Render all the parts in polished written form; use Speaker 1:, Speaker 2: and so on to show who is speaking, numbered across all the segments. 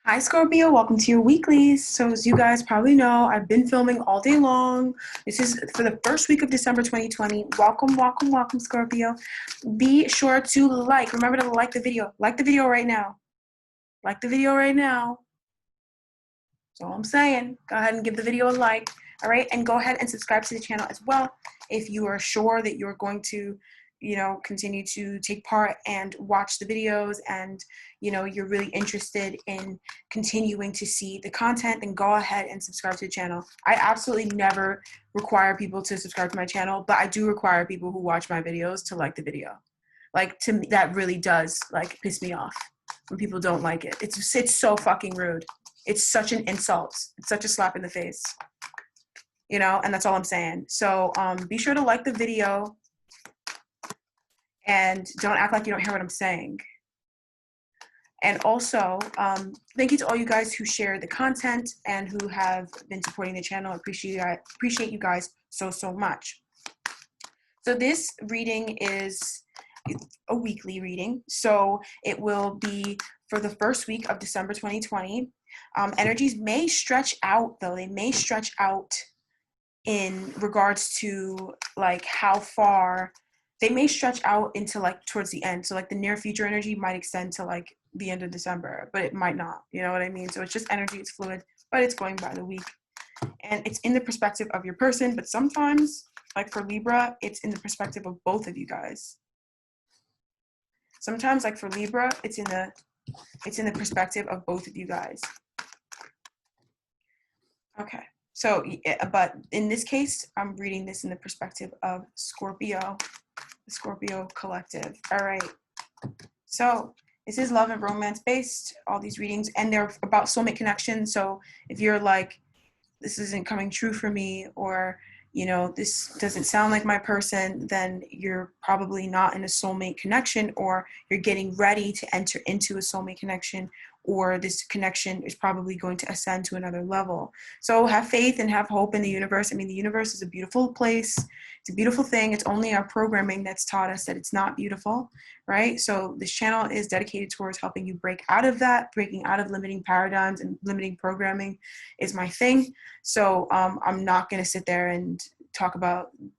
Speaker 1: Hi Scorpio, welcome to your weeklies. So as you guys probably know, I've been filming all day long. This is for the first week of December 2020. Welcome, welcome, welcome Scorpio. Be sure to remember to like the video. Like the video right now. Like the video right now. That's all I'm saying. Go ahead and give the video a like. All right, and go ahead and subscribe to the channel as well if you are sure that you're going to continue to take part and watch the videos, and you're really interested in continuing to see the content, then go ahead and subscribe to the channel. I absolutely never require people to subscribe to my channel, but I do require people who watch my videos to like the video. Like, to me, that really does piss me off when people don't like it. It's so fucking rude. It's such an insult. It's such a slap in the face, and that's all I'm saying. So be sure to like the video and don't act like you don't hear what I'm saying. And also, thank you to all you guys who share the content and who have been supporting the channel. I appreciate you guys so much. So this reading is a weekly reading. So it will be for the first week of December 2020. Energies may stretch out, though. They may stretch out in regards to how far. They may stretch out into towards the end. So the near future energy might extend to the end of December, but it might not. You know what I mean? So it's just energy, it's fluid, but it's going by the week. And it's in the perspective of your person, but sometimes, for Libra, it's in the perspective of both of you guys. Sometimes, for Libra, it's in the perspective of both of you guys. Okay. So, but in this case, I'm reading this in the perspective of Scorpio, the Scorpio collective. All right. So this is love and romance based, all these readings, and they're about soulmate connection. So if you're this isn't coming true for me, or, this doesn't sound like my person, then you're probably not in a soulmate connection, or you're getting ready to enter into a soulmate connection, or this connection is probably going to ascend to another level. So have faith and have hope in the universe. I mean, the universe is a beautiful place. It's a beautiful thing. It's only our programming that's taught us that it's not beautiful, right? So this channel is dedicated towards helping you break out of that. Breaking out of limiting paradigms and limiting programming is my thing. So I'm not going to sit there and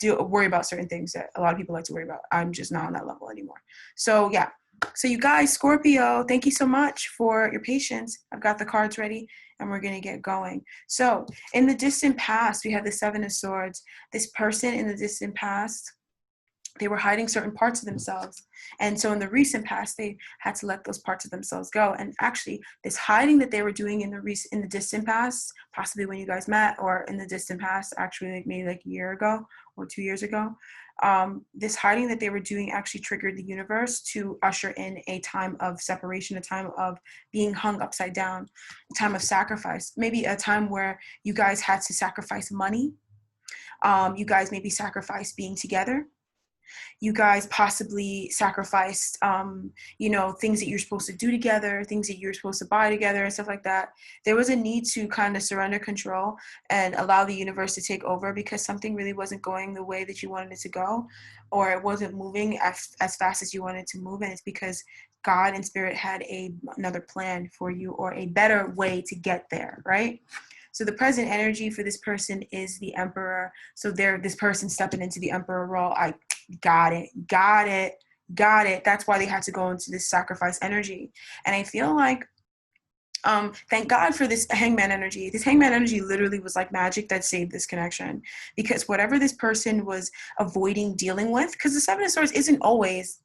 Speaker 1: worry about certain things that a lot of people like to worry about. I'm just not on that level anymore. So yeah. So you guys, Scorpio, thank you so much for your patience. I've got the cards ready and we're going to get going. So in the distant past, we have the Seven of Swords. This person in the distant past, they were hiding certain parts of themselves. And so in the recent past, they had to let those parts of themselves go. And actually, this hiding that they were doing in the distant past, possibly when you guys met, or in the distant past, actually maybe a year ago or 2 years ago, this hiding that they were doing actually triggered the universe to usher in a time of separation, a time of being hung upside down, a time of sacrifice, maybe a time where you guys had to sacrifice money. You guys maybe sacrificed being together. You guys possibly sacrificed, things that you're supposed to do together, things that you're supposed to buy together and stuff like that. There was a need to kind of surrender control and allow the universe to take over because something really wasn't going the way that you wanted it to go, or it wasn't moving as fast as you wanted it to move. And it's because God and Spirit had another plan for you, or a better way to get there, right? So the present energy for this person is the Emperor. So this person stepping into the Emperor role. I got it. That's why they had to go into this sacrifice energy. And I feel thank God for this Hangman energy. This Hangman energy literally was like magic that saved this connection, because whatever this person was avoiding dealing with, because the Seven of Swords isn't always,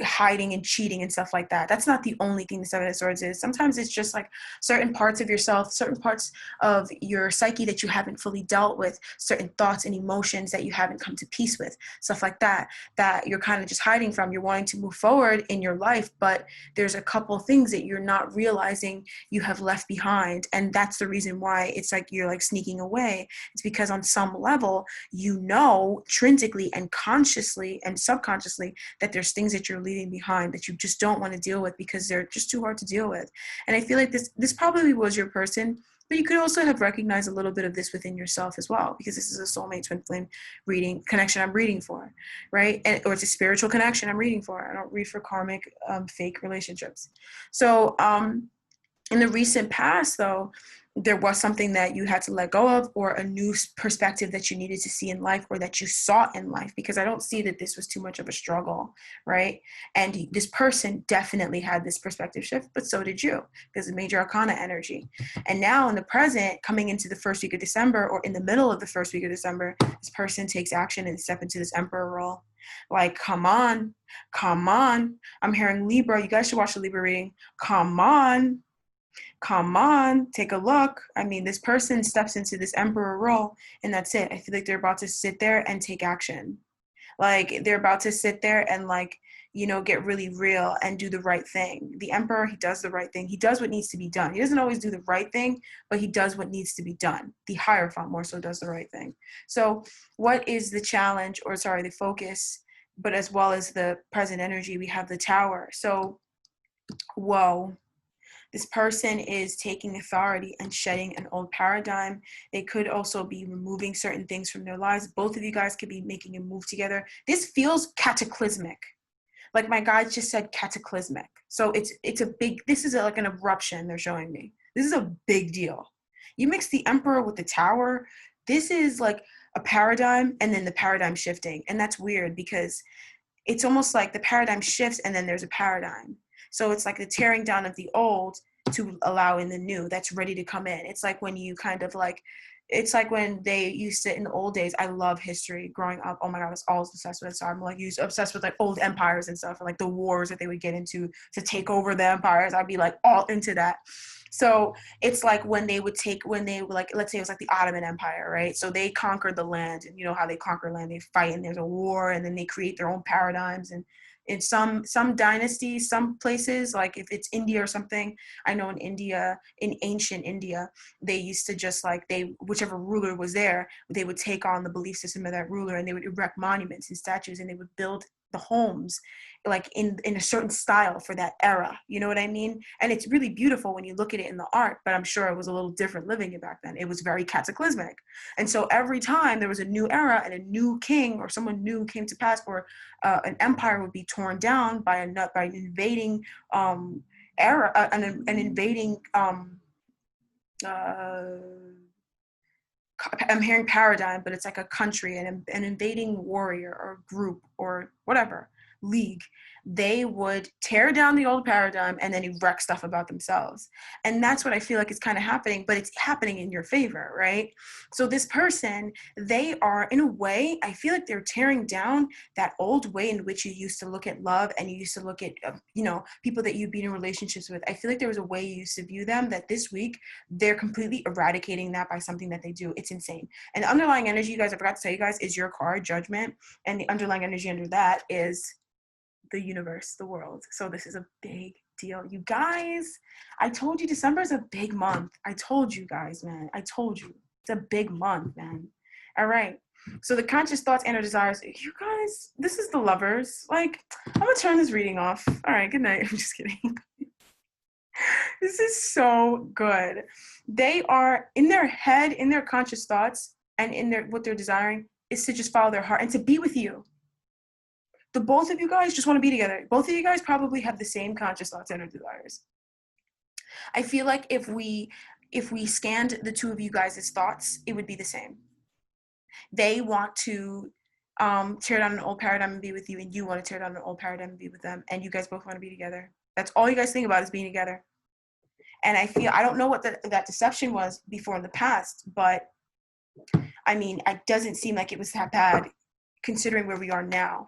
Speaker 1: hiding and cheating and stuff like that. That's not the only thing the Seven of Swords is. Sometimes it's just certain parts of yourself, certain parts of your psyche that you haven't fully dealt with, certain thoughts and emotions that you haven't come to peace with, stuff like that you're kind of just hiding from. You're wanting to move forward in your life, but there's a couple things that you're not realizing you have left behind, and that's the reason why it's you're sneaking away. It's because on some level, intrinsically and consciously and subconsciously, that there's things that you're leaving behind that you just don't want to deal with because they're just too hard to deal with. And I feel like this probably was your person, but you could also have recognized a little bit of this within yourself as well, because this is a soulmate twin flame reading connection I'm reading for, right? Or it's a spiritual connection I'm reading for. I don't read for karmic fake relationships. So In the recent past, though, there was something that you had to let go of, or a new perspective that you needed to see in life, or that you sought in life, because I don't see that this was too much of a struggle, right? And this person definitely had this perspective shift, but so did you, because of major arcana energy. And now in the present, coming into the first week of December, or in the middle of the first week of December, this person takes action and step into this emperor role. Like, come on. I'm hearing Libra. You guys should watch the Libra reading. Come on, take a look. I mean, this person steps into this emperor role, and that's it. I feel like they're about to sit there and take action. Like, they're about to sit there and, like, you know, get really real and do the right thing. The emperor, he does the right thing. He does what needs to be done. He doesn't always do the right thing, but he does what needs to be done. The Hierophant more so does the right thing. So what is the challenge, or sorry, the focus, but as well as the present energy, we have the Tower. So, whoa. This person is taking authority and shedding an old paradigm. They could also be removing certain things from their lives. Both of you guys could be making a move together. This feels cataclysmic. Like my guide just said, cataclysmic. So it's a big, this is like an eruption they're showing me. This is a big deal. You mix the Emperor with the Tower. This is like a paradigm, and then the paradigm shifting. And that's weird, because it's almost like the paradigm shifts and then there's a paradigm. So it's like the tearing down of the old to allow in the new that's ready to come in. It's like when you kind of like, it's like when they used to, in the old days, I love history growing up. Oh my God, I was always obsessed with it. So I'm like obsessed with like old empires and stuff, and like the wars that they would get into to take over the empires. I'd be like all into that. So it's like when they would like, let's say it was like the Ottoman Empire, right? So they conquered the land, and you know how they conquer land, they fight and there's a war, and then they create their own paradigms. And in some dynasties, some places, like if it's India or something, I know in India, in ancient India, they used to just like, whichever ruler was there, they would take on the belief system of that ruler, and they would erect monuments and statues, and they would build the homes like in a certain style for that era. You know what I mean? And it's really beautiful when you look at it in the art, but I'm sure it was a little different living it back then. It was very cataclysmic. And so every time there was a new era and a new king or someone new came to pass, or an empire would be torn down by an invading era, an invading I'm hearing paradigm, but it's like a country, an invading warrior or group or whatever, league. They would tear down the old paradigm and then erect stuff about themselves. And that's what I feel like is kind of happening, but it's happening in your favor, right? So this person, they are, in a way, I feel like they're tearing down that old way in which you used to look at love, and you used to look at, people that you've been in relationships with. I feel like there was a way you used to view them that this week, they're completely eradicating that by something that they do. It's insane. And the underlying energy, you guys, I forgot to tell you guys, is your card, Judgment. And the underlying energy under that is the universe, the world. So this is a big deal. You guys, I told you December is a big month. I told you guys, man. I told you. It's a big month, man. All right. So the conscious thoughts and our desires. You guys, this is the Lovers. Like, I'm going to turn this reading off. All right. Good night. I'm just kidding. This is so good. They are in their head, in their conscious thoughts, and in their what they're desiring is to just follow their heart and to be with you. The both of you guys just want to be together. Both of you guys probably have the same conscious thoughts and desires. I feel like if we scanned the two of you guys' thoughts, it would be the same. They want to tear down an old paradigm and be with you, and you want to tear down an old paradigm and be with them, and you guys both want to be together. That's all you guys think about is being together. And I don't know what that deception was before in the past, but I mean, it doesn't seem like it was that bad considering where we are now.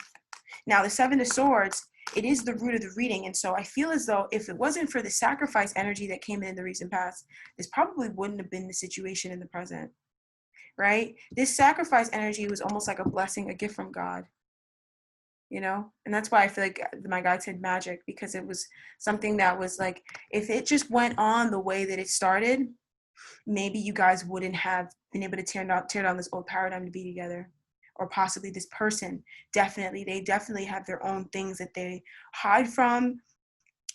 Speaker 1: Now, the Seven of Swords, it is the root of the reading. And so I feel as though if it wasn't for the sacrifice energy that came in the recent past, this probably wouldn't have been the situation in the present, right? This sacrifice energy was almost like a blessing, a gift from God, And that's why I feel like my guide said magic, because it was something that was like, if it just went on the way that it started, maybe you guys wouldn't have been able to tear down this old paradigm to be together. Or possibly this person, they definitely have their own things that they hide from,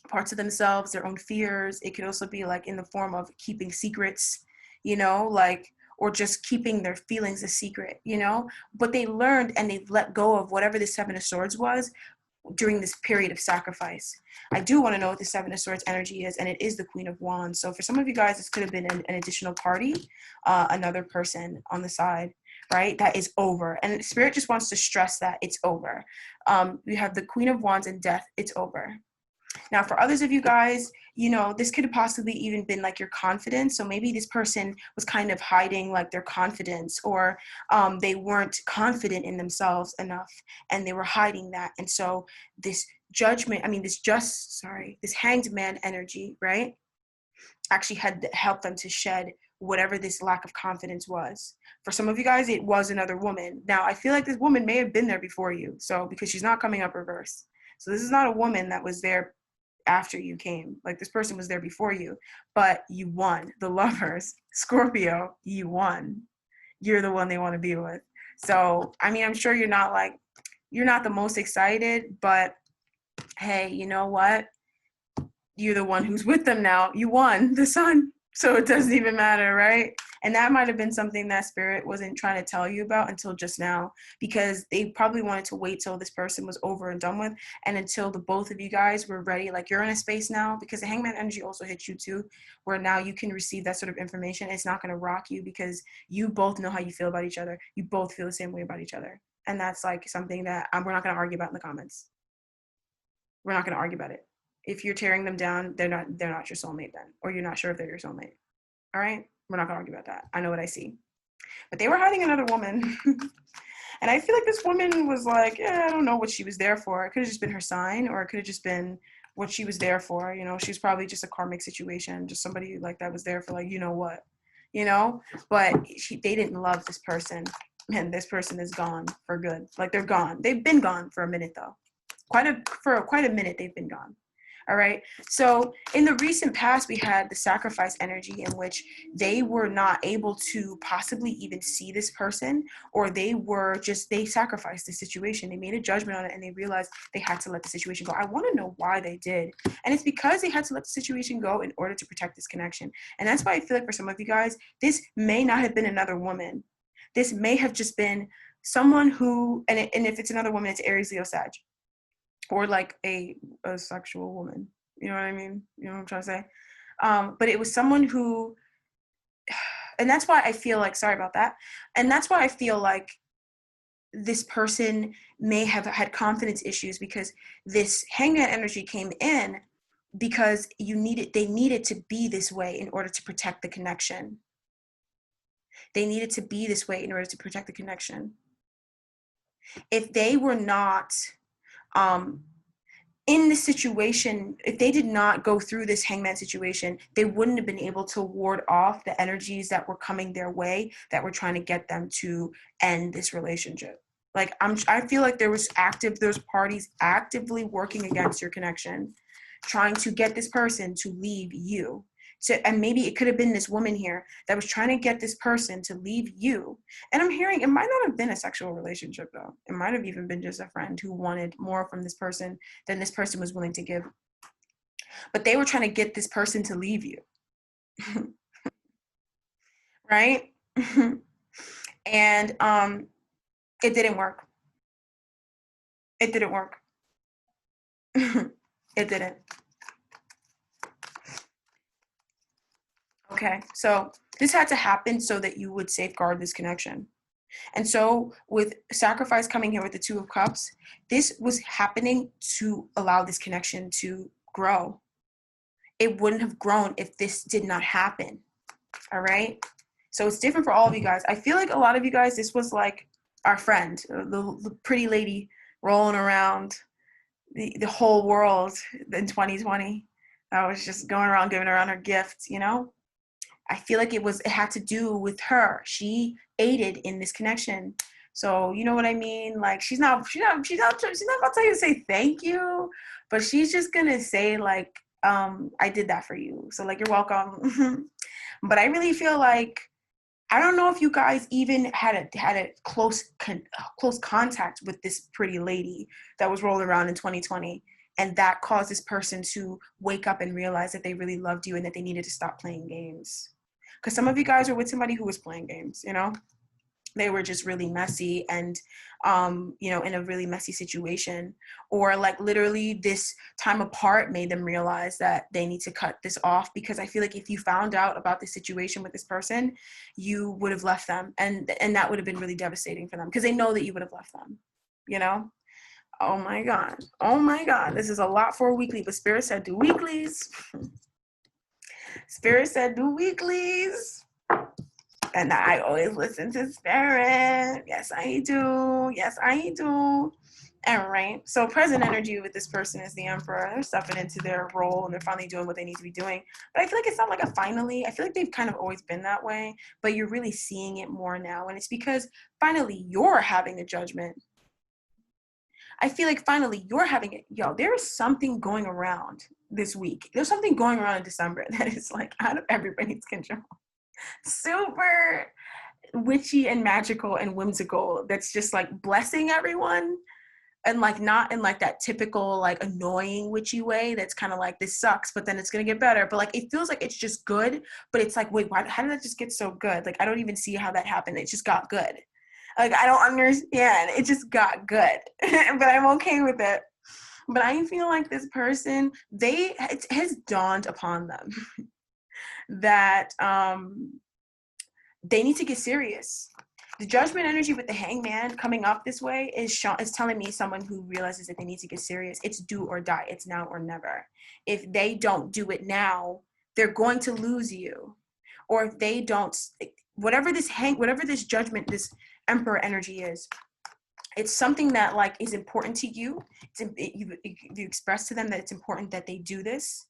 Speaker 1: parts of themselves, their own fears. It could also be like in the form of keeping secrets, or just keeping their feelings a secret, but they learned and they let go of whatever the Seven of Swords was during this period of sacrifice. I do want to know what the Seven of Swords energy is, and it is the Queen of Wands. So for some of you guys, this could have been an additional party, another person on the side, right? That is over. And Spirit just wants to stress that it's over. We have the Queen of Wands and Death. It's over. Now, for others of you guys, you know, this could have possibly even been like your confidence. So maybe this person was kind of hiding like their confidence, or they weren't confident in themselves enough and they were hiding that. And so this this hanged man energy, right, actually had helped them to shed whatever this lack of confidence was. For some of you guys, it was another woman. Now, I feel like this woman may have been there before you. So because she's not coming up reverse. So this is not a woman that was there after you came. Like, this person was there before you, but you won. The Lovers, Scorpio, you won. You're the one they want to be with. So, I mean, I'm sure you're not the most excited, but hey, you know what? You're the one who's with them now. You won the Sun. So it doesn't even matter, right? And that might have been something that Spirit wasn't trying to tell you about until just now, because they probably wanted to wait till this person was over and done with, and until the both of you guys were ready. Like, you're in a space now, because the Hangman energy also hits you too, where now you can receive that sort of information. It's not going to rock you because you both know how you feel about each other. You both feel the same way about each other. And that's like something that we're not going to argue about in the comments. We're not going to argue about it. If you're tearing them down, they're not your soulmate then, or you're not sure if they're your soulmate. All right? We're not gonna argue about that. I know what I see. But they were hiding another woman. And I feel like this woman was like, I don't know what she was there for. It could have just been her sign, or it could have just been what she was there for. You know, she's probably just a karmic situation, just somebody like that was there for, like, you know what, you know? But they didn't love this person. And this person is gone for good. Like, they're gone. They've been gone for a minute though. For quite a minute they've been gone. All right. So in the recent past, we had the sacrifice energy, in which they were not able to possibly even see this person, or they sacrificed the situation. They made a judgment on it, and they realized they had to let the situation go. I want to know why they did. And it's because they had to let the situation go in order to protect this connection. And that's why I feel like for some of you guys, this may not have been another woman. This may have just been someone who, and if it's another woman, it's Aries, Leo, Sag. Or like a sexual woman, you know what I mean? You know what I'm trying to say? But it was someone who, and that's why I feel like, sorry about that. And that's why I feel like this person may have had confidence issues, because this hangman energy came in because they needed to be this way in order to protect the connection. They needed to be this way in order to protect the connection. If they were not, in this situation, if they did not go through this hangman situation, they wouldn't have been able to ward off the energies that were coming their way, that were trying to get them to end this relationship. Like, I feel like there's parties actively working against your connection, trying to get this person to leave you. So, and maybe it could have been this woman here that was trying to get this person to leave you. And I'm hearing it might not have been a sexual relationship though. It might have even been just a friend who wanted more from this person than this person was willing to give. But they were trying to get this person to leave you. Right? And it didn't work. It didn't work. It didn't. Okay, so this had to happen so that you would safeguard this connection. And so with sacrifice coming here with the Two of Cups, this was happening to allow this connection to grow. It wouldn't have grown if this did not happen. All right? So it's different for all of you guys. I feel like a lot of you guys, this was like our friend, the pretty lady rolling around the whole world in 2020. I was just going around giving around her gifts, you know? I feel like it had to do with her. She aided in this connection. So, you know what I mean? Like, she's not about to tell you to say thank you, but she's just gonna say like, I did that for you. So like, you're welcome. But I really feel like, I don't know if you guys even had a close contact with this pretty lady that was rolling around in 2020. And that caused this person to wake up and realize that they really loved you and that they needed to stop playing games. Because some of you guys are with somebody who was playing games, you know? they were just really messy and you know, in a really messy situation, or like literally this time apart made them realize that they need to cut this off. Because I feel like if you found out about the situation with this person, you would have left them, and that would have been really devastating for them, because they know that you would have left them, you know. Oh my god, this is a lot for a weekly, but Spirit said do weeklies. Spirit said do weeklies. And I always listen to Spirit. Yes, I do. Yes, I do. All right. So present energy with this person is the Emperor. They're stepping into their role and they're finally doing what they need to be doing. But I feel like it's not like a finally. I feel like they've kind of always been that way, but you're really seeing it more now. And it's because finally you're having a judgment. I feel like finally you're having it. Yo, there is something going around this week. There's something going around in December that is like out of everybody's control. Super witchy and magical and whimsical, that's just like blessing everyone, and like not in like that typical like annoying witchy way that's kind of like this sucks but then it's gonna get better, but like it feels like it's just good, but it's like, wait, why, how did that just get so good? Like I don't even see how that happened. It just got good. Like I don't understand, it just got good. But I'm okay with it. But I feel like this person, it has dawned upon them that they need to get serious. The judgment energy with the Hangman coming up this way is telling me someone who realizes that they need to get serious. It's do or die. It's now or never. If they don't do it now, they're going to lose you. Or if they don't, whatever this judgment, this Emperor energy is, it's something that like is important to you. You express to them that it's important that they do this,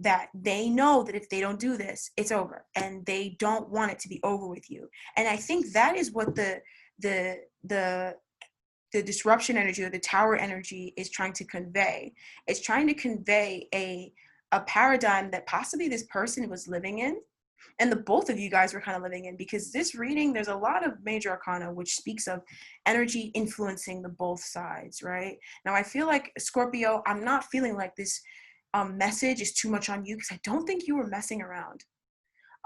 Speaker 1: that they know that if they don't do this, it's over, and they don't want it to be over with you. And I think that is what the disruption energy or the tower energy is trying to convey. It's trying to convey a paradigm that possibly this person was living in, and the both of you guys were kind of living in, because this reading, there's a lot of major arcana which speaks of energy influencing the both sides, right? Now I feel like Scorpio, I'm not feeling like this message is too much on you, because I don't think you were messing around.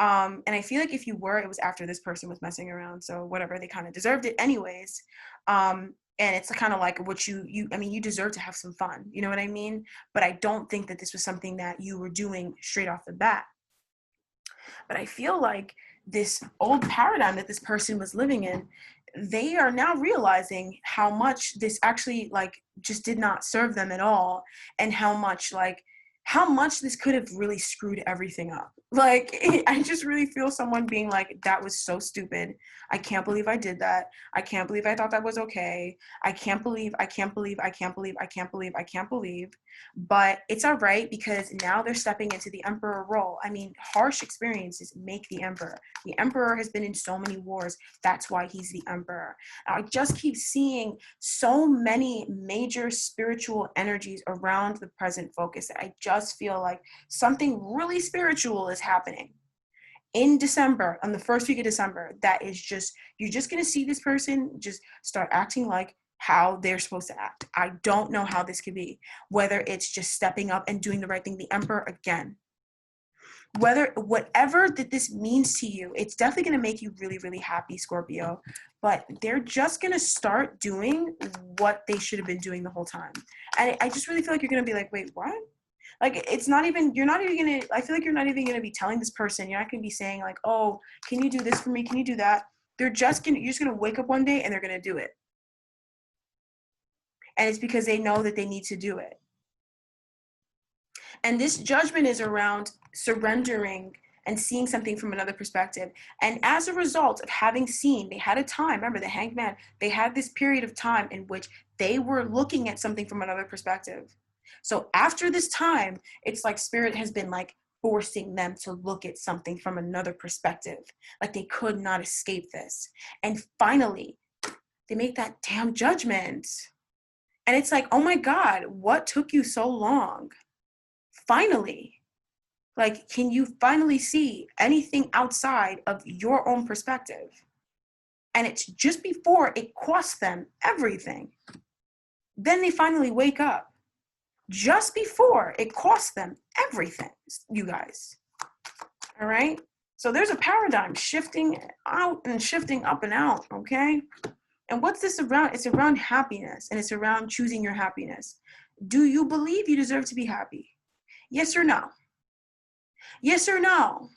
Speaker 1: And I feel like if you were, it was after this person was messing around. So whatever, they kind of deserved it anyways. And it's kind of like what I mean, you deserve to have some fun. You know what I mean? But I don't think that this was something that you were doing straight off the bat. But I feel like this old paradigm that this person was living in, they are now realizing how much this actually like just did not serve them at all, and how much this could have really screwed everything up. Like, I just really feel someone being like, that was so stupid. I can't believe I did that. I can't believe I thought that was okay. I can't believe. But it's all right, because now they're stepping into the Emperor role. I mean, harsh experiences make the Emperor. The Emperor has been in so many wars. That's why he's the Emperor. I just keep seeing so many major spiritual energies around the present focus that I just feel like something really spiritual is happening in December, on the first week of December. That is just, you're just going to see this person just start acting like how they're supposed to act. I don't know how this could be, whether it's just stepping up and doing the right thing. The Emperor again, whatever that this means to you, it's definitely going to make you really, really happy, Scorpio. But they're just going to start doing what they should have been doing the whole time. And I just really feel like you're going to be like, wait, what? Like, I feel like you're not even going to be telling this person. You're not going to be saying like, oh, can you do this for me? Can you do that? You're just going to wake up one day and they're going to do it. And it's because they know that they need to do it. And this judgment is around surrendering and seeing something from another perspective. And as a result of having seen, they had a time, remember the Hanged Man, they had this period of time in which they were looking at something from another perspective. So after this time, it's like Spirit has been like forcing them to look at something from another perspective. Like they could not escape this. And finally, they make that damn judgment. And it's like, oh my God, what took you so long? Finally. Like, can you finally see anything outside of your own perspective? And it's just before it costs them everything. Then they finally wake up. Just before it costs them everything, you guys. All right? So there's a paradigm shifting out and shifting up and out, okay? And what's this around? It's around happiness, and it's around choosing your happiness. Do you believe you deserve to be happy? Yes or no? Yes or no?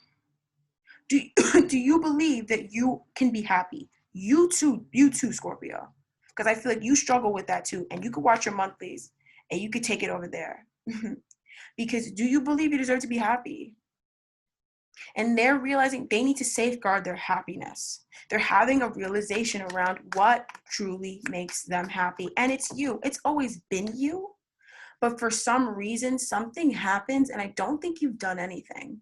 Speaker 1: Do, do you believe that you can be happy? You too, Scorpio. Because I feel like you struggle with that too. And you could watch your monthlies and you could take it over there. Because do you believe you deserve to be happy? And they're realizing they need to safeguard their happiness. They're having a realization around what truly makes them happy. And it's you. It's always been you. But for some reason, something happens, and I don't think you've done anything.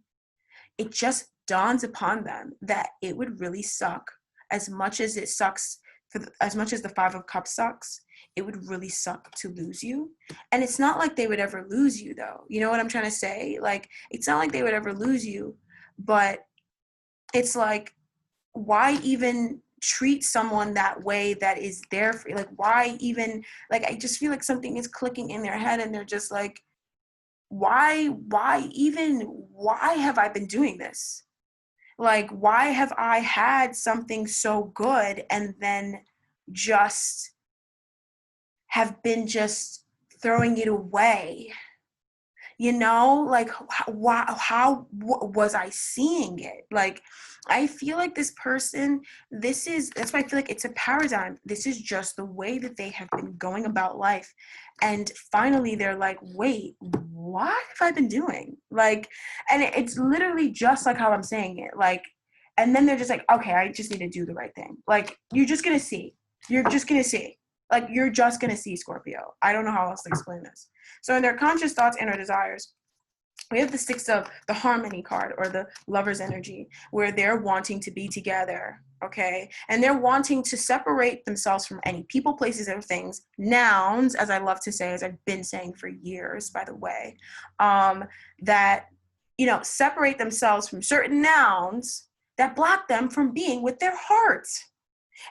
Speaker 1: It just dawns upon them that it would really suck. As much as it sucks, as much as the Five of Cups sucks, it would really suck to lose you. And it's not like they would ever lose you, though. You know what I'm trying to say? Like, it's not like they would ever lose you, but it's like, why even treat someone that way that is there for you? Like, why even, like, I just feel like something is clicking in their head and they're just like, why have I been doing this? Like, why have I had something so good and then just have been just throwing it away? You know, like, how was I seeing it? Like, I feel like this person, that's why I feel like it's a paradigm. This is just the way that they have been going about life. And finally, they're like, wait, what have I been doing? Like, and it's literally just like how I'm saying it. Like, and then they're just like, okay, I just need to do the right thing. Like, you're just going to see. You're just going to see. Like, you're just going to see, Scorpio. I don't know how else to explain this. So in their conscious thoughts and their desires, we have the Six of the Harmony card, or the Lover's energy, where they're wanting to be together, okay? And they're wanting to separate themselves from any people, places, or things, nouns, as I love to say, as I've been saying for years, by the way, that, you know, separate themselves from certain nouns that block them from being with their hearts.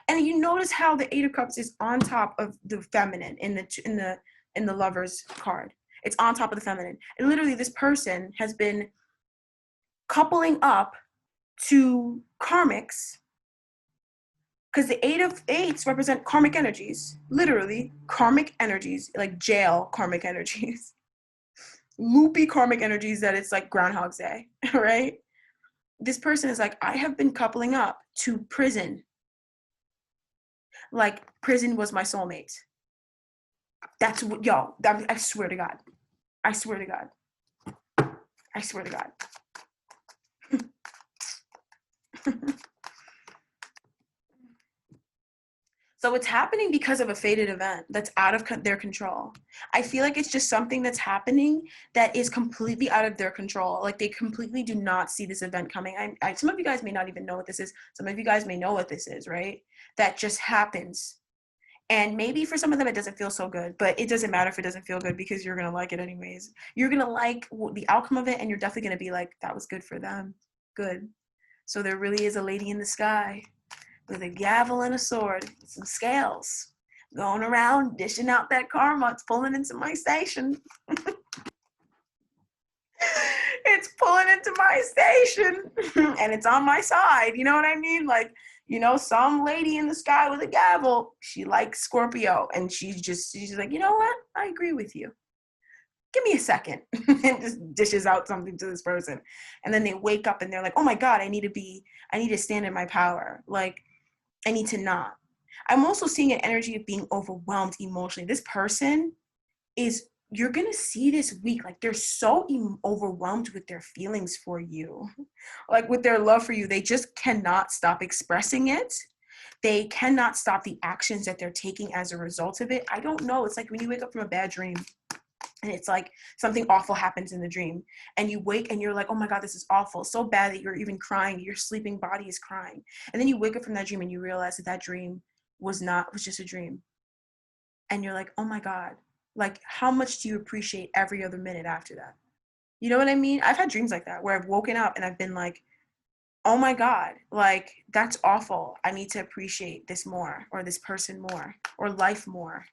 Speaker 1: And you notice how the Eight of Cups is on top of the feminine in the Lover's card. It's on top of the feminine. And literally, this person has been coupling up to karmics, because the Eight of Eights represent karmic energies. Literally, karmic energies, like jail karmic energies. Loopy karmic energies that it's like Groundhog's Day, right? This person is like, I have been coupling up to prison. Like, prison was my soulmate. That's what, yo, I swear to God. I swear to God. I swear to God. So it's happening because of a fated event that's out of their control. I feel like it's just something that's happening that is completely out of their control. Like, they completely do not see this event coming. Some of you guys may not even know what this is. Some of you guys may know what this is, right? That just happens. And maybe for some of them, it doesn't feel so good, but it doesn't matter if it doesn't feel good, because you're going to like it anyways. You're going to like the outcome of it, and you're definitely going to be like, that was good for them. Good. So there really is a lady in the sky with a gavel and a sword, and some scales, going around dishing out that karma. It's pulling into my station. It's pulling into my station, and it's on my side. You know what I mean? Like, you know, some lady in the sky with a gavel, she likes Scorpio, and she's like, you know what? I agree with you. Give me a second. And just dishes out something to this person. And then they wake up and they're like, oh my God, I need to stand in my power. Like, I need to not. I'm also seeing an energy of being overwhelmed emotionally. This person is, you're going to see this week, like, they're so overwhelmed with their feelings for you, like with their love for you. They just cannot stop expressing it. They cannot stop the actions that they're taking as a result of it. I don't know. It's like when you wake up from a bad dream and it's like something awful happens in the dream, and you wake and you're like, oh my God, this is awful. So bad that you're even crying. Your sleeping body is crying. And then you wake up from that dream and you realize that dream was just a dream. And you're like, oh my God. Like, how much do you appreciate every other minute after that? You know what I mean? I've had dreams like that where I've woken up and I've been like, oh my God, like, that's awful. I need to appreciate this more, or this person more, or life more.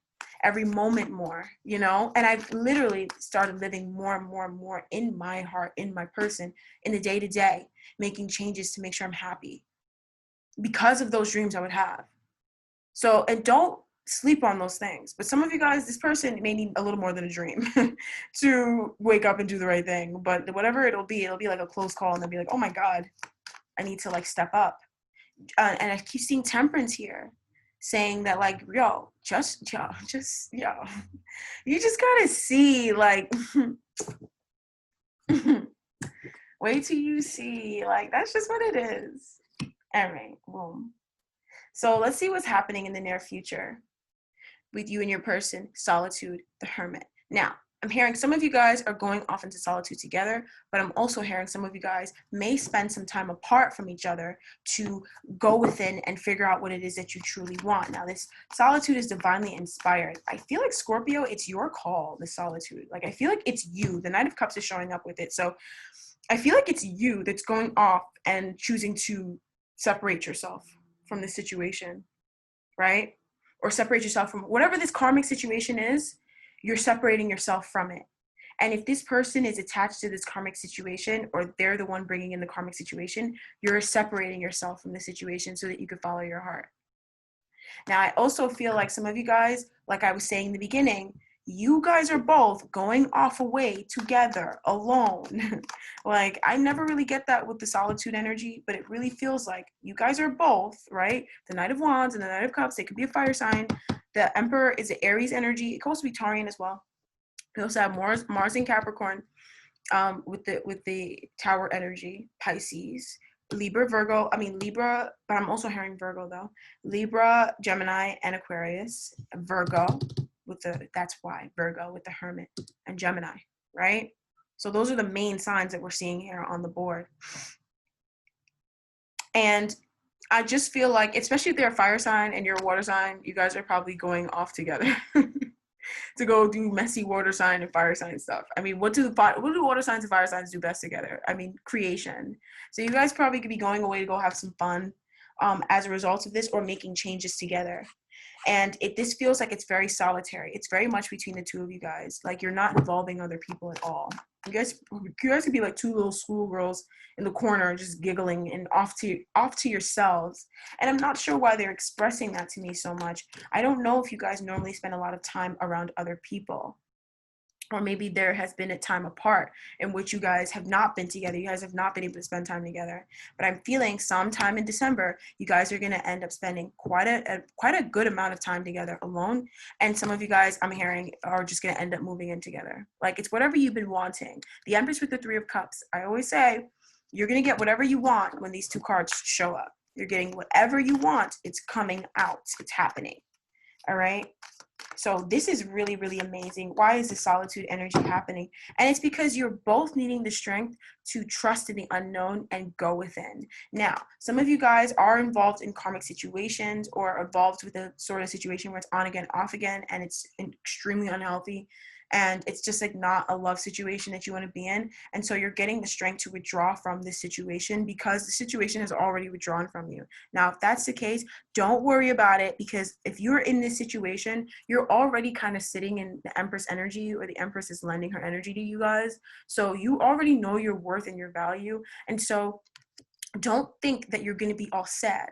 Speaker 1: every moment more, you know? And I've literally started living more and more and more in my heart, in my person, in the day to day, making changes to make sure I'm happy because of those dreams I would have. So, and don't sleep on those things. But some of you guys, this person may need a little more than a dream to wake up and do the right thing. But whatever it'll be like a close call, and they'll be like, oh my God, I need to like step up. And I keep seeing temperance here saying that like, yo, you just gotta see, like, wait till you see, like, that's just what it is. All right, boom. So let's see what's happening in the near future with you and your person, solitude, the hermit. Now, I'm hearing some of you guys are going off into solitude together, but I'm also hearing some of you guys may spend some time apart from each other to go within and figure out what it is that you truly want. Now, this solitude is divinely inspired. I feel like Scorpio, it's your call, the solitude. Like, I feel like it's you. The Knight of Cups is showing up with it. So I feel like it's you that's going off and choosing to separate yourself from the situation, right? Or separate yourself from whatever this karmic situation is. You're separating yourself from it. And if this person is attached to this karmic situation, or they're the one bringing in the karmic situation, you're separating yourself from the situation so that you can follow your heart. Now, I also feel like some of you guys, like I was saying in the beginning, you guys are both going off away together, alone. Like, I never really get that with the solitude energy, but it really feels like you guys are both, right? The Knight of Wands and the Knight of Cups, they could be a fire sign. The Emperor is an Aries energy. It could also be Taurian as well. We also have Mars in Capricorn with the Tower energy, Pisces, Libra, but I'm also hearing Virgo though. Libra, Gemini, and Aquarius. Virgo that's why Virgo with the Hermit and Gemini, right? So those are the main signs that we're seeing here on the board. And I just feel like, especially if they're a fire sign and you're a water sign, you guys are probably going off together to go do messy water sign and fire sign stuff. I mean, what do water signs and fire signs do best together? I mean, creation. So you guys probably could be going away to go have some fun as a result of this, or making changes together. And this feels like it's very solitary. It's very much between the two of you guys. Like, you're not involving other people at all. You guys could be like two little schoolgirls in the corner just giggling and off to yourselves. And I'm not sure why they're expressing that to me so much. I don't know if you guys normally spend a lot of time around other people. Or maybe there has been a time apart in which you guys have not been together. You guys have not been able to spend time together. But I'm feeling sometime in December, you guys are going to end up spending quite a good amount of time together alone. And some of you guys, I'm hearing, are just going to end up moving in together. Like, it's whatever you've been wanting. The Empress with the Three of Cups. I always say, you're going to get whatever you want when these two cards show up. You're getting whatever you want. It's coming out. It's happening. All right. So this is really, really amazing. Why is the solitude energy happening? And it's because you're both needing the strength to trust in the unknown and go within. Now, some of you guys are involved in karmic situations, or involved with a sort of situation where it's on again, off again, and it's extremely unhealthy. And it's just like not a love situation that you want to be in. And so you're getting the strength to withdraw from this situation because the situation has already withdrawn from you. Now, if that's the case, don't worry about it, because if you're in this situation, you're already kind of sitting in the Empress energy, or the Empress is lending her energy to you guys. So you already know your worth and your value. And so don't think that you're going to be all sad.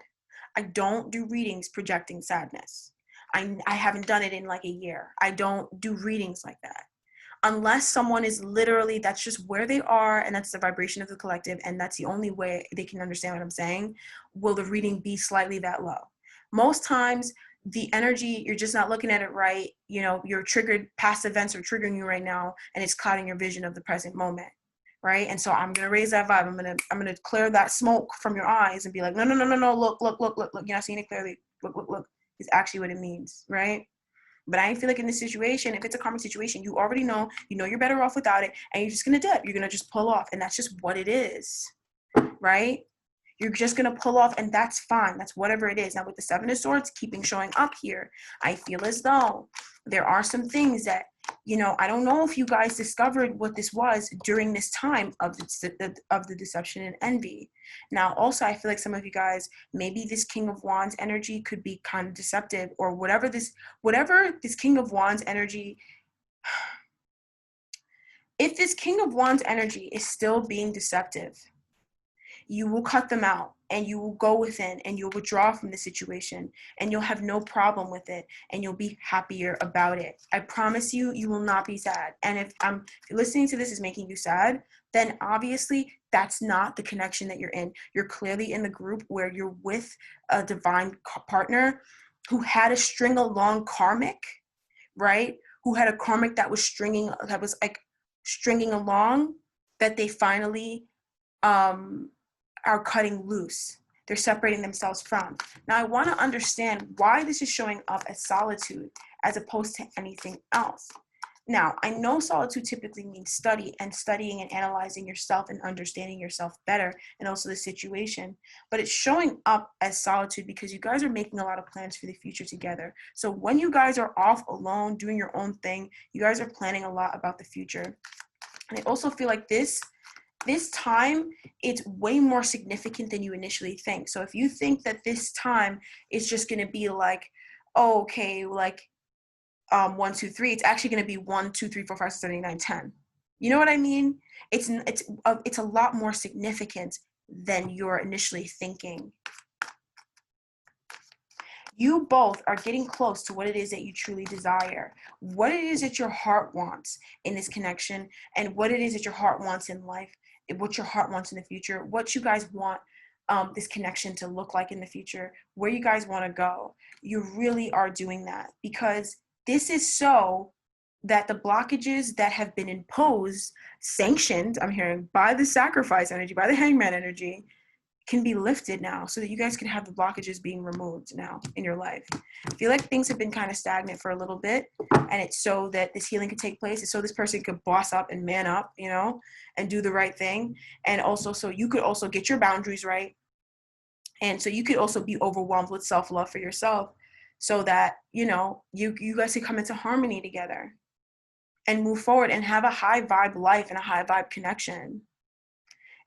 Speaker 1: I don't do readings projecting sadness. I haven't done it in like a year. I don't do readings like that. Unless someone is literally, that's just where they are, and that's the vibration of the collective, and that's the only way they can understand what I'm saying, will the reading be slightly that low. Most times, the energy, you're just not looking at it right. You know, you're triggered, past events are triggering you right now, and it's clouding your vision of the present moment. Right? And so I'm going to raise that vibe. I'm going to clear that smoke from your eyes and be like, no, look, you're not seeing it clearly. Look. Is actually what it means, right? But I feel like in this situation, if it's a karmic situation, you already know, you're better off without it, and you're just gonna dip. You're gonna just pull off, and that's just what it is, right? You're just gonna pull off, and that's fine. That's whatever it is. Now, with the Seven of Swords keeping showing up here, I feel as though there are some things that You know, I don't know if you guys discovered what this was during this time of the deception and envy. Now, also, I feel like some of you guys, maybe this King of Wands energy could be kind of deceptive, or whatever this King of Wands energy, if this King of Wands energy is still being deceptive, you will cut them out and you will go within and you'll withdraw from the situation and you'll have no problem with it and you'll be happier about it. I promise you, you will not be sad. And if listening to this is making you sad, then obviously that's not the connection that you're in. You're clearly in the group where you're with a divine partner who had a string along karmic, right? Who had a karmic that was like stringing along, that they finally are cutting loose. They're separating themselves from. Now, I want to understand why this is showing up as solitude as opposed to anything else. Now, I know solitude typically means studying and analyzing yourself and understanding yourself better, and also the situation. But it's showing up as solitude because you guys are making a lot of plans for the future together. So when you guys are off alone, doing your own thing, you guys are planning a lot about the future. And I also feel like this time, it's way more significant than you initially think. So if you think that this time is just going to be like, oh, okay, like 1, 2, 3, it's actually going to be 1, 2, 3, 4, 5, 6, 7, 8, 9, 10. You know what I mean? It's a lot more significant than you're initially thinking. You both are getting close to what it is that you truly desire, what it is that your heart wants in this connection, and what it is that your heart wants in life, what your heart wants in the future, what you guys want this connection to look like in the future, where you guys want to go. You really are doing that, because this is so that the blockages that have been imposed, sanctioned, I'm hearing, by the sacrifice energy, by the hangman energy, can be lifted now, so that you guys can have the blockages being removed now in your life. I feel like things have been kind of stagnant for a little bit, and it's so that this healing could take place. It's so this person could boss up and man up, you know, and do the right thing. And also so you could also get your boundaries right. And so you could also be overwhelmed with self-love for yourself, so that, you know, you guys can come into harmony together and move forward and have a high vibe life and a high vibe connection.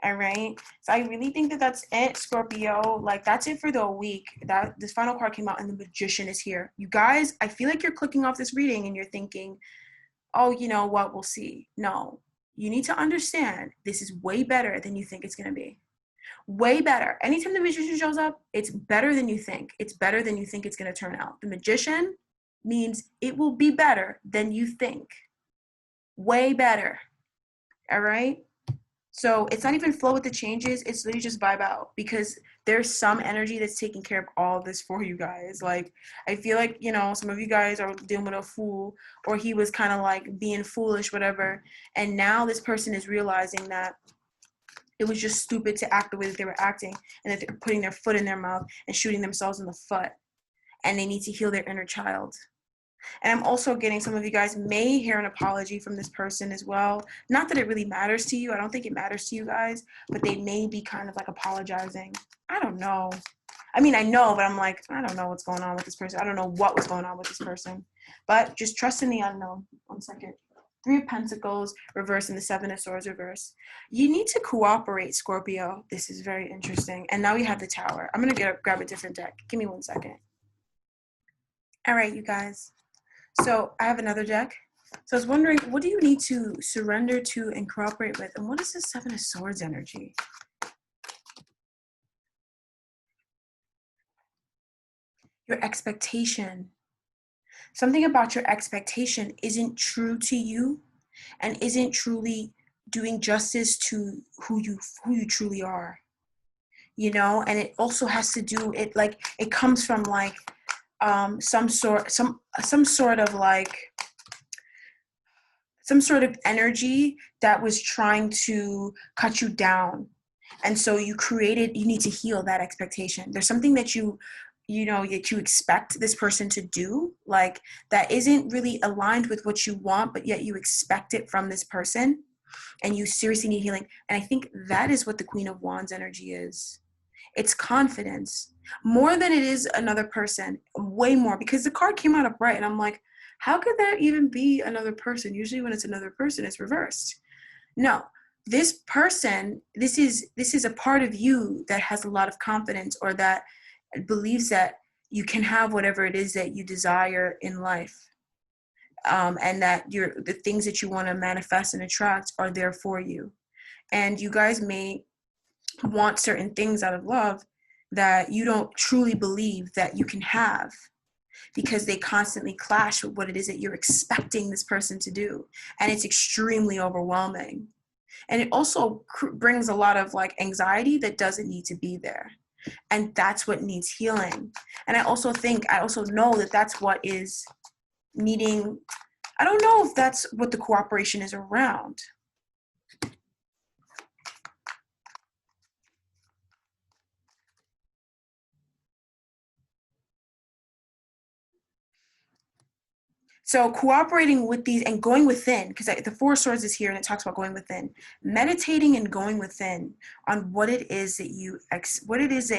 Speaker 1: All right, so I really think that that's it, Scorpio. Like, that's it for the week. That this final card came out and the Magician is here. You guys, I feel like you're clicking off this reading and you're thinking, oh, you know what, we'll see. No, you need to understand this is way better than you think it's going to be. Way better. Anytime the Magician shows up, it's better than you think. It's better than you think it's going to turn out. The Magician means it will be better than you think. Way better. All right? So it's not even flow with the changes. It's literally just vibe out, because there's some energy that's taking care of all of this for you guys. Like, I feel like, you know, some of you guys are dealing with a fool, or he was kind of like being foolish, whatever. And now this person is realizing that it was just stupid to act the way that they were acting, and that they're putting their foot in their mouth and shooting themselves in the foot. And they need to heal their inner child. And I'm also getting some of you guys may hear an apology from this person as well. Not that it really matters to you. I don't think it matters to you guys, but they may be kind of like apologizing. I don't know. I mean, I know, but I'm like, I don't know what's going on with this person. I don't know what was going on with this person. But just trust in the unknown. 1 second. 3 of Pentacles reverse and the 7 of Swords reverse. You need to cooperate, Scorpio. This is very interesting. And now we have the Tower. I'm going to grab a different deck. Give me 1 second. All right, you guys. So I have another deck. So I was wondering, what do you need to surrender to and cooperate with? And what is the 7 of Swords energy? Your expectation. Something about your expectation isn't true to you and isn't truly doing justice to who you truly are. You know, and it also has to do, it comes from like some sort of energy that was trying to cut you down. And so you need to heal that expectation. There's something that you expect this person to do, like, that isn't really aligned with what you want, but yet you expect it from this person, and you seriously need healing. And I think that is what the Queen of Wands energy is. It's confidence, more than it is another person, way more, because the card came out upright, and I'm like, How could there even be another person? Usually when it's another person, it's reversed. No, this person, this is a part of you that has a lot of confidence, or that believes that you can have whatever it is that you desire in life. And that the things that you want to manifest and attract are there for you. And you guys may want certain things out of love that you don't truly believe that you can have, because they constantly clash with what it is that you're expecting this person to do. And it's extremely overwhelming. And it also brings a lot of like anxiety that doesn't need to be there. And that's what needs healing. And I also know that that's what is needing. I don't know if that's what the cooperation is around. So cooperating with these and going within, because the Four of Swords is here and it talks about going within, meditating and going within on what it is that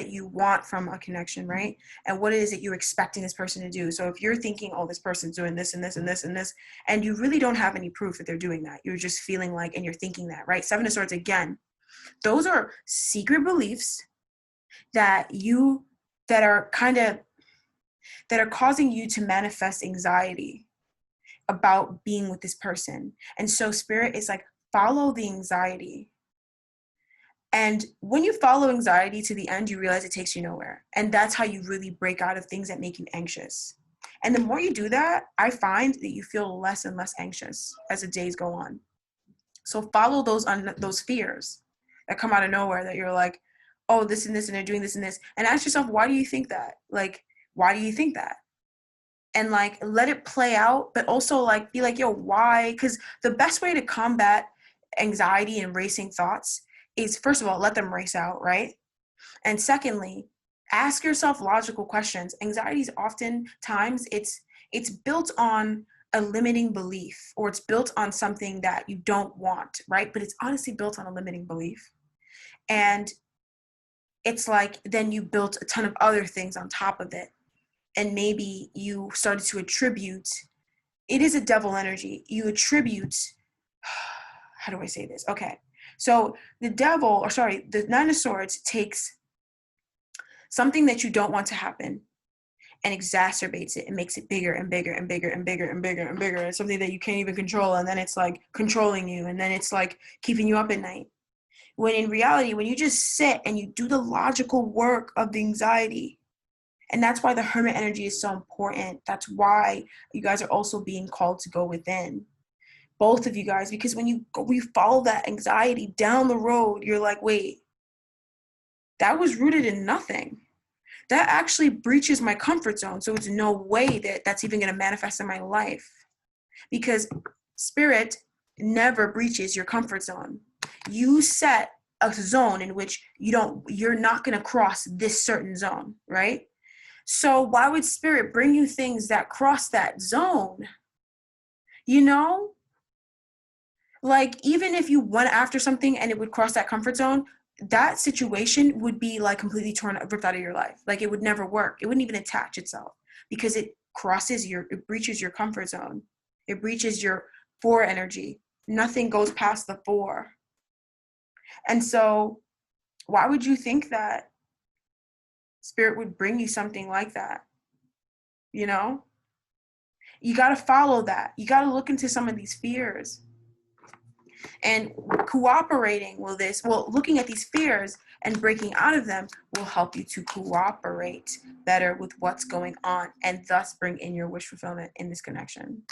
Speaker 1: you want from a connection, right? And what it is that you're expecting this person to do. So if you're thinking, oh, this person's doing this and this and this and this, and you really don't have any proof that they're doing that, you're just feeling like, and you're thinking that, right? Seven of Swords again, those are secret beliefs that are causing you to manifest anxiety about being with this person. And so Spirit is like, follow the anxiety. And when you follow anxiety to the end, you realize it takes you nowhere. And that's how you really break out of things that make you anxious. And the more you do that, I find that you feel less and less anxious as the days go on. So follow those fears that come out of nowhere, that you're like, oh, this and this, and they're doing this and this. And ask yourself, why do you think that? Like, why do you think that? And like, let it play out, but also like, be like, yo, why? Because the best way to combat anxiety and racing thoughts is, first of all, let them race out, right? And secondly, ask yourself logical questions. Anxiety is oftentimes, it's built on a limiting belief, or it's built on something that you don't want, right? But it's honestly built on a limiting belief. And it's like, then you built a ton of other things on top of it. And maybe you started to attribute, it is a devil energy. You attribute, how do I say this? Okay. So the Nine of Swords takes something that you don't want to happen and exacerbates it and makes it bigger and bigger and bigger and bigger and bigger and bigger. It's something that you can't even control. And then it's like controlling you. And then it's like keeping you up at night. When in reality, when you just sit and you do the logical work of the anxiety, and that's why the Hermit energy is so important. That's why you guys are also being called to go within. Both of you guys, because when you follow that anxiety down the road, you're like, wait, that was rooted in nothing. That actually breaches my comfort zone. So it's no way that that's even going to manifest in my life. Because Spirit never breaches your comfort zone. You set a zone in which you're not going to cross this certain zone, right? So why would Spirit bring you things that cross that zone? You know? Like, even if you went after something and it would cross that comfort zone, that situation would be like completely ripped out of your life. Like, it would never work. It wouldn't even attach itself, because it breaches your comfort zone. It breaches your 4 energy. Nothing goes past the 4. And so why would you think that Spirit would bring you something like that? You know? You got to follow that. You got to look into some of these fears. And cooperating with this, looking at these fears and breaking out of them will help you to cooperate better with what's going on, and thus bring in your wish fulfillment in this connection.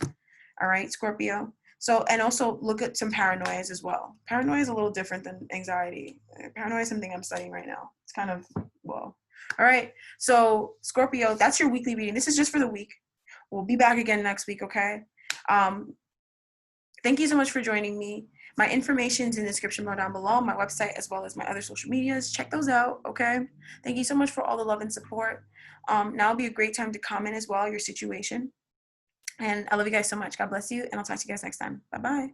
Speaker 1: All right, Scorpio? So, and also look at some paranoias as well. Paranoia is a little different than anxiety. Paranoia is something I'm studying right now. It's kind of, well. All right, so Scorpio, that's your weekly reading. This is just for the week. We'll be back again next week, okay? Thank you so much for joining me. My information's in the description bar down below, my website, as well as my other social medias. Check those out, okay? Thank you so much for all the love and support. Now will be a great time to comment as well, your situation. And I love you guys so much. God bless you, and I'll talk to you guys next time. Bye-bye.